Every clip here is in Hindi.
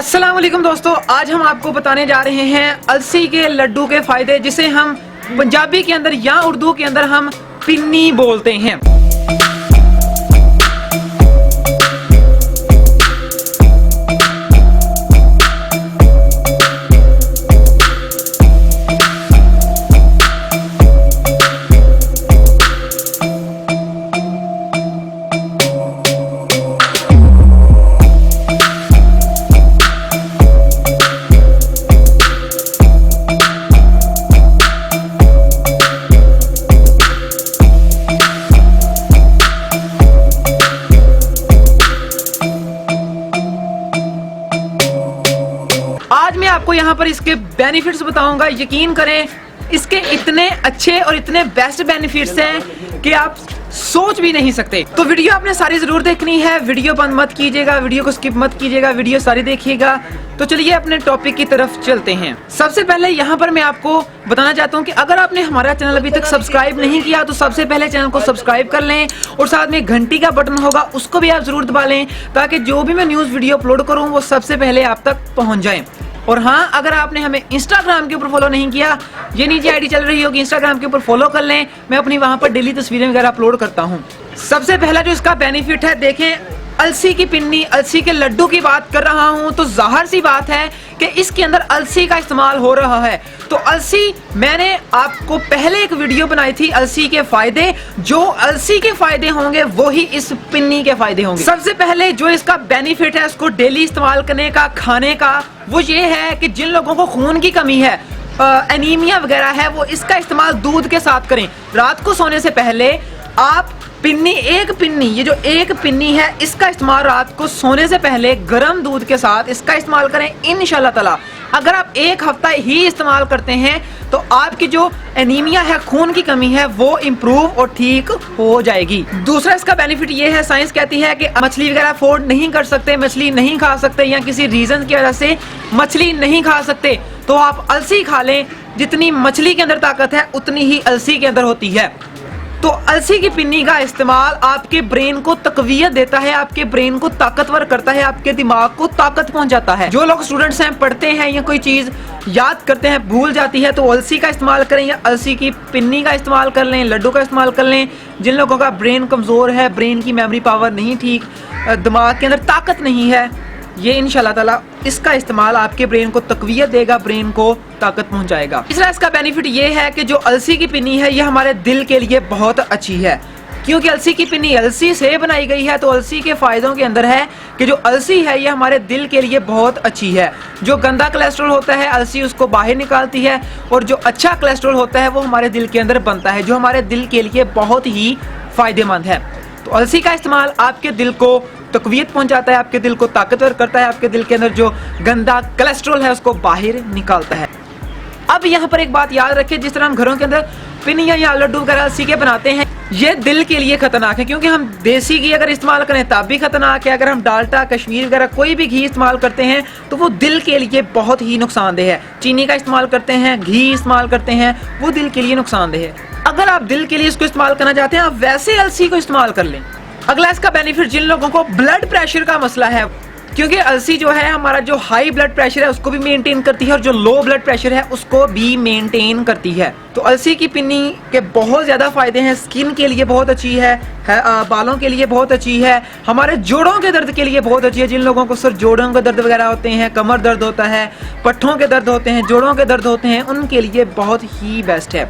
अस्सलाम वालेकुम दोस्तों, आज हम आपको बताने जा रहे हैं अलसी के लड्डू के फायदे, जिसे हम पंजाबी के अंदर या उर्दू के अंदर हम पिन्नी बोलते हैं। आज मैं आपको यहाँ पर इसके बेनिफिट्स बताऊंगा। यकीन करें, इसके इतने अच्छे और इतने बेस्ट बेनिफिट्स हैं कि आप सोच भी नहीं सकते। तो वीडियो आपने सारी जरूर देखनी है, वीडियो बंद मत कीजिएगा, वीडियो को स्किप मत कीजिएगा, वीडियो सारी देखिएगा। तो चलिए अपने टॉपिक की तरफ चलते हैं। सबसे पहले यहाँ पर मैं आपको बताना चाहता हूँ कि अगर आपने हमारा चैनल अभी तक सब्सक्राइब नहीं किया तो सबसे पहले चैनल को सब्सक्राइब कर लें और साथ में घंटी का बटन होगा उसको भी आप जरूर दबा लें, ताकि जो भी मैं न्यूज़ वीडियो अपलोड करूँ वो सबसे पहले आप तक पहुँच जाए। और हाँ, अगर आपने हमें इंस्टाग्राम के ऊपर फॉलो नहीं किया, ये नीचे आईडी चल रही होगी, इंस्टाग्राम के ऊपर फॉलो कर लें। मैं अपनी वहां पर डेली तस्वीरें वगैरह अपलोड करता हूँ। सबसे पहला जो इसका बेनिफिट है, देखें, अलसी की पिन्नी, अलसी के लड्डू की बात कर रहा हूँ तो जाहिर सी बात है कि इसके अंदर अलसी का इस्तेमाल हो रहा है। तो अलसी, मैंने आपको पहले एक वीडियो बनाई थी अलसी के फायदे। जो अलसी के फायदे होंगे वो ही इस पिन्नी के फायदे होंगे। सबसे पहले जो इसका बेनिफिट है उसको डेली इस्तेमाल करने का, खाने का, वो ये है कि जिन लोगों को खून की कमी है, एनीमिया वगैरह है, वो इसका इस्तेमाल दूध के साथ करें। रात को सोने से पहले आप पिन्नी, एक पिन्नी, ये जो एक पिन्नी है, इसका इस्तेमाल रात को सोने से पहले गर्म दूध के साथ इसका इस्तेमाल करें। इंशाल्लाह ताला अगर आप एक हफ्ता ही इस्तेमाल करते हैं तो आपकी जो एनीमिया है, खून की कमी है, वो इम्प्रूव और ठीक हो जाएगी। दूसरा इसका बेनिफिट ये है, साइंस कहती है कि मछली वगैरह अफोर्ड नहीं कर सकते, मछली नहीं खा सकते या किसी रीजन की वजह से मछली नहीं खा सकते, तो आप अलसी खा लें। जितनी मछली के अंदर ताकत है उतनी ही अलसी के अंदर होती है। तो अलसी की पिन्नी का इस्तेमाल आपके ब्रेन को तकवीयत देता है, आपके ब्रेन को ताकतवर करता है, आपके दिमाग को ताकत पहुंचाता है। जो लोग स्टूडेंट्स हैं, पढ़ते हैं या कोई चीज याद करते हैं भूल जाती है, तो अलसी का इस्तेमाल करें या अलसी की पिन्नी का इस्तेमाल कर लें, लड्डू का इस्तेमाल कर लें। जिन लोगों का ब्रेन कमजोर है, ब्रेन की मेमोरी पावर नहीं ठीक, दिमाग के अंदर ताकत नहीं है, ये इंशाल्लाह ताला इसका इस्तेमाल आपके ब्रेन को तकवीयत देगा, ब्रेन को ताकत पहुंचाएगा। तीसरा इसका बेनिफिट ये है कि जो अलसी की पिन्नी है ये हमारे दिल के लिए बहुत अच्छी है, क्योंकि अलसी की पिन्नी अलसी से बनाई गई है। तो अलसी के फायदों के अंदर है कि जो अलसी है ये हमारे दिल के लिए बहुत अच्छी है। जो गंदा कोलेस्ट्रॉल होता है अलसी उसको बाहर निकालती है, और जो अच्छा कोलेस्ट्रॉल होता है वो हमारे दिल के अंदर बनता है, जो हमारे दिल के लिए बहुत ही फायदेमंद है। तो अलसी का इस्तेमाल आपके दिल को तकवीयत पहुंचाता है, आपके दिल को ताकतवर करता है, आपके दिल के अंदर जो गंदा कोलेस्ट्रॉल है उसको बाहर निकालता है। अब यहाँ पर एक बात याद रखें, जिस तरह हम घरों के अंदर पिन्नियाँ या लड्डू वगैरह अलसी के बनाते हैं, ये दिल के लिए खतरनाक है, क्योंकि हम देसी घी अगर इस्तेमाल करें तब भी खतरनाक है। अगर हम डाल्डा, कश्मीर वगैरह कोई भी घी इस्तेमाल करते हैं तो वो दिल के लिए बहुत ही नुकसानदेह है। चीनी का इस्तेमाल करते हैं, घी इस्तेमाल करते हैं, वो दिल के लिए नुकसानदेह है। अगर आप दिल के लिए इसको इस्तेमाल करना चाहते हैं, आप वैसे अलसी को इस्तेमाल कर लें। अगला इसका बेनिफिट, जिन लोगों को ब्लड प्रेशर का मसला है, क्योंकि अलसी जो है हमारा जो हाई ब्लड प्रेशर है उसको भी मेंटेन करती है और जो लो ब्लड प्रेशर है उसको भी मेंटेन करती है। तो अलसी की पिन्नी के बहुत ज़्यादा फायदे हैं। स्किन के लिए बहुत अच्छी है, बालों के लिए बहुत अच्छी है, हमारे जोड़ों के दर्द के लिए बहुत अच्छी है। जिन लोगों को सर जोड़ों के दर्द वगैरह होते हैं, कमर दर्द होता है, पट्ठों के दर्द होते हैं, जोड़ों के दर्द होते हैं, उनके लिए बहुत ही बेस्ट है।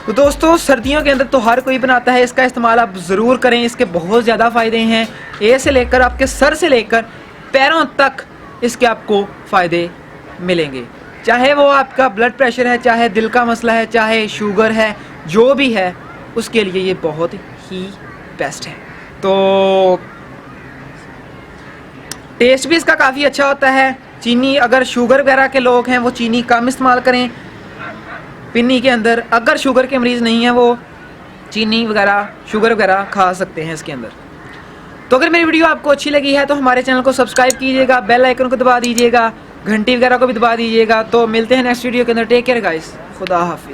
तो दोस्तों, सर्दियों के अंदर तो हर कोई बनाता है, इसका इस्तेमाल आप ज़रूर करें। इसके बहुत ज़्यादा फ़ायदे हैं, ए से लेकर आपके सर से लेकर पैरों तक इसके आपको फ़ायदे मिलेंगे। चाहे वो आपका ब्लड प्रेशर है, चाहे दिल का मसला है, चाहे शुगर है, जो भी है उसके लिए ये बहुत ही बेस्ट है। तो टेस्ट भी इसका काफ़ी अच्छा होता है। चीनी, अगर शुगर वगैरह के लोग हैं वो चीनी कम इस्तेमाल करें पिन्नी के अंदर। अगर शुगर के मरीज़ नहीं है वो चीनी वगैरह, शुगर वगैरह खा सकते हैं इसके अंदर। तो अगर मेरी वीडियो आपको अच्छी लगी है तो हमारे चैनल को सब्सक्राइब कीजिएगा, बेल आइकन को दबा दीजिएगा, घंटी वगैरह को भी दबा दीजिएगा। तो मिलते हैं नेक्स्ट वीडियो के अंदर। टेक केयर गाइस, खुदा हाफिज़।